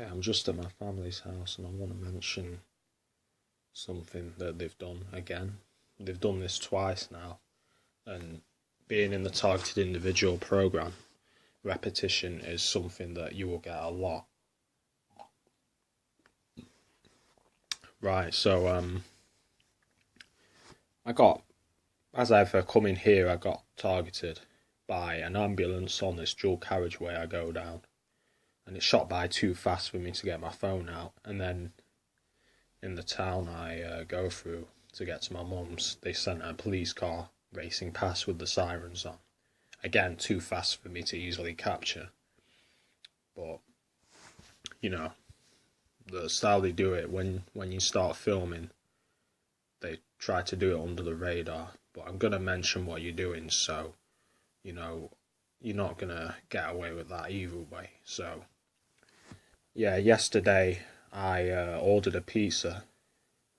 Okay, I'm just at my family's house and I want to mention something that they've done again. They've done this twice now, and being in the targeted individual program, repetition is something that you will get a lot. Right, so I got, as I've come in here, I got targeted by an ambulance on this dual carriageway I go down, and it shot by too fast for me to get my phone out. And then in the town I go through to get to my mum's, they sent a police car racing past with the sirens on. Again, too fast for me to easily capture. But, you know, the style they do it, when you start filming, they try to do it under the radar. But I'm going to mention what you're doing, so, you know, you're not going to get away with that either way. So, yeah, yesterday I ordered a pizza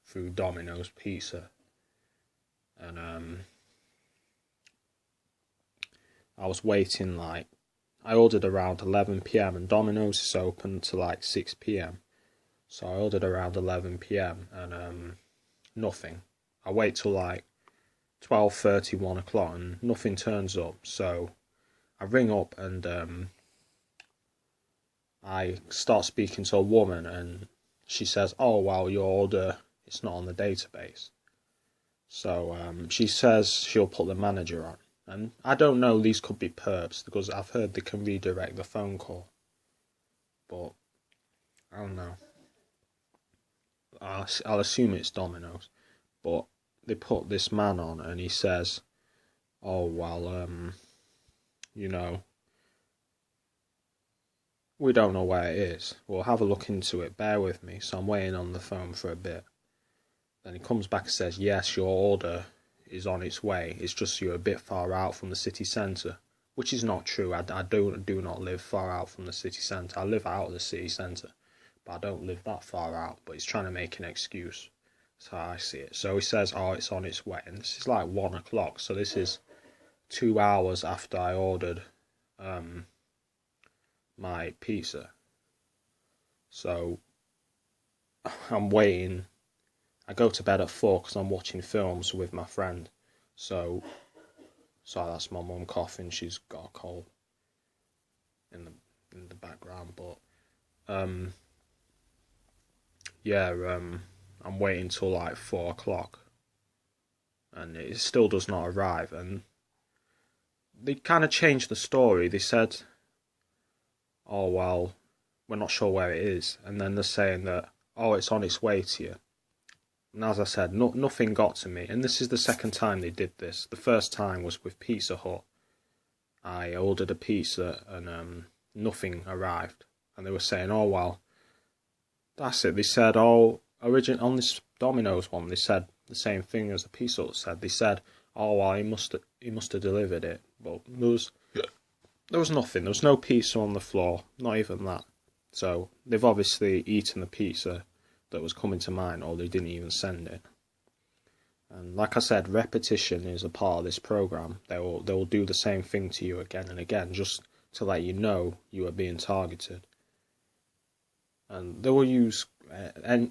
through Domino's Pizza, and I was waiting, like, I ordered around 11 p.m. and Domino's is open to like 6 p.m. So I ordered around 11 p.m. and nothing. I wait till like 12:30, 1 o'clock and nothing turns up. So I ring up and I start speaking to a woman, and she says, "Oh, well, your order, it's not on the database." So she says she'll put the manager on. And I don't know, these could be perps, because I've heard they can redirect the phone call. But I don't know. I'll assume it's Domino's. But they put this man on and he says, "Oh, well, you know, we don't know where it is. We'll have a look into it. Bear with me." So I'm waiting on the phone for a bit. Then he comes back and says, "Yes, your order is on its way. It's just you're a bit far out from the city centre," which is not true. I do not live far out from the city centre. I live out of the city centre, but I don't live that far out. But he's trying to make an excuse. That's how I see it. So he says, "Oh, it's on its way," and this is like 1 o'clock. So this is 2 hours after I ordered my pizza. So I'm waiting. I go to bed at 4 because I'm watching films with my friend. So that's my mum coughing. She's got a cold in the background. But I'm waiting till like 4 o'clock, and it still does not arrive. And they kind of changed the story. They said, "Oh, well, we're not sure where it is," and then they're saying that, "Oh, it's on its way to you." And as I said, nothing got to me. And this is the second time they did this. The first time was with Pizza Hut. I ordered a pizza and nothing arrived. And they were saying, "Oh, well, that's it." They said, "Oh, on this Domino's one," they said the same thing as the Pizza Hut said. They said, "Oh, well, he must have delivered it." But there was nothing. There was no pizza on the floor. Not even that. So they've obviously eaten the pizza that was coming to mine, or they didn't even send it. And like I said, repetition is a part of this program. They will do the same thing to you again and again, just to let you know you are being targeted. And they will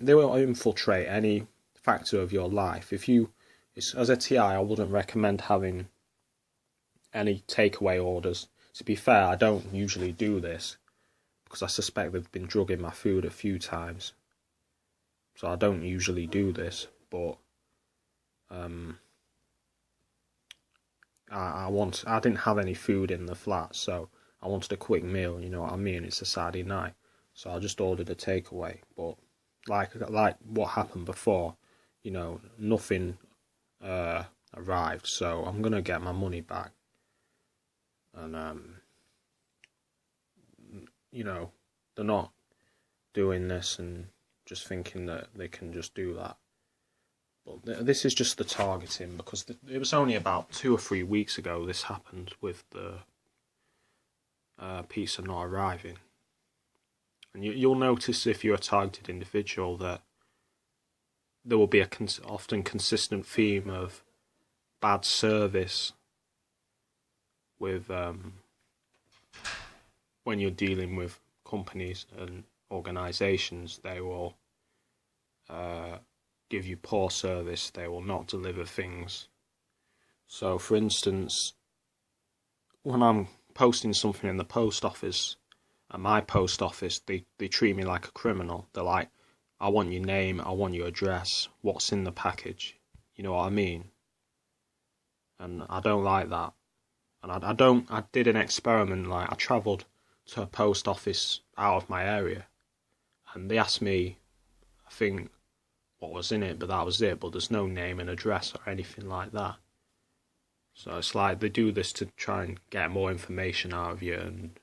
they will infiltrate any factor of your life. As a TI, I wouldn't recommend having any takeaway orders. To be fair, I don't usually do this because I suspect they've been drugging my food a few times. So I don't usually do this, but I didn't have any food in the flat, so I wanted a quick meal. You know what I mean? It's a Saturday night, so I just ordered a takeaway. But like what happened before, you know, nothing arrived. So I'm gonna get my money back, and you know, they're not doing this and just thinking that they can just do that. But this is just the targeting, because it was only about 2 or 3 weeks ago this happened with the pizza not arriving. And you'll notice, if you're a targeted individual, that there will be a often consistent theme of bad service with when you're dealing with companies and organisations, they will give you poor service. They will not deliver things. So, for instance, when I'm posting something in the post office, at my post office, they treat me like a criminal. They're like, I want your name, I want your address, what's in the package. You know what I mean? And I don't like that. And I did an experiment, like I travelled to a post office out of my area, and they asked me, I think, what was in it, but that was it. But there's no name and address or anything like that. So it's like they do this to try and get more information out of you and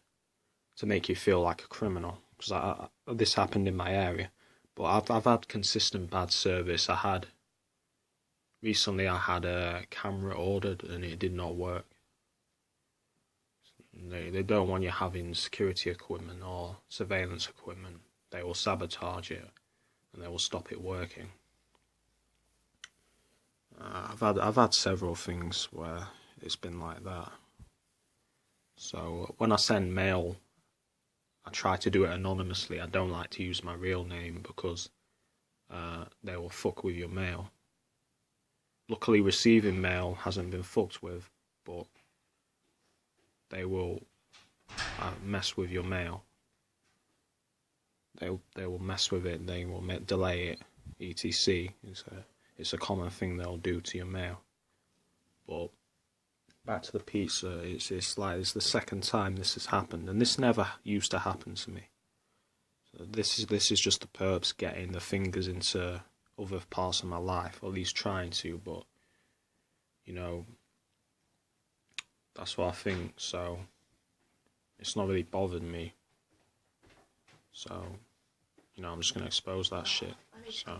to make you feel like a criminal. Because this happened in my area, but I've had consistent bad service. Recently I had a camera ordered and it did not work. They don't want you having security equipment or surveillance equipment. They will sabotage it and they will stop it working. I've had several things where it's been like that. So when I send mail, I try to do it anonymously. I don't like to use my real name because they will fuck with your mail. Luckily, receiving mail hasn't been fucked with, but they will mess with your mail. They will mess with it. They will delay it, etc. It's a common thing they'll do to your mail. But back to the pizza. It's like it's the second time this has happened, and this never used to happen to me. So this is just the perps getting the fingers into other parts of my life, or at least trying to. But you know, that's what I think. So it's not really bothered me. So you know, I'm just gonna expose that shit. So.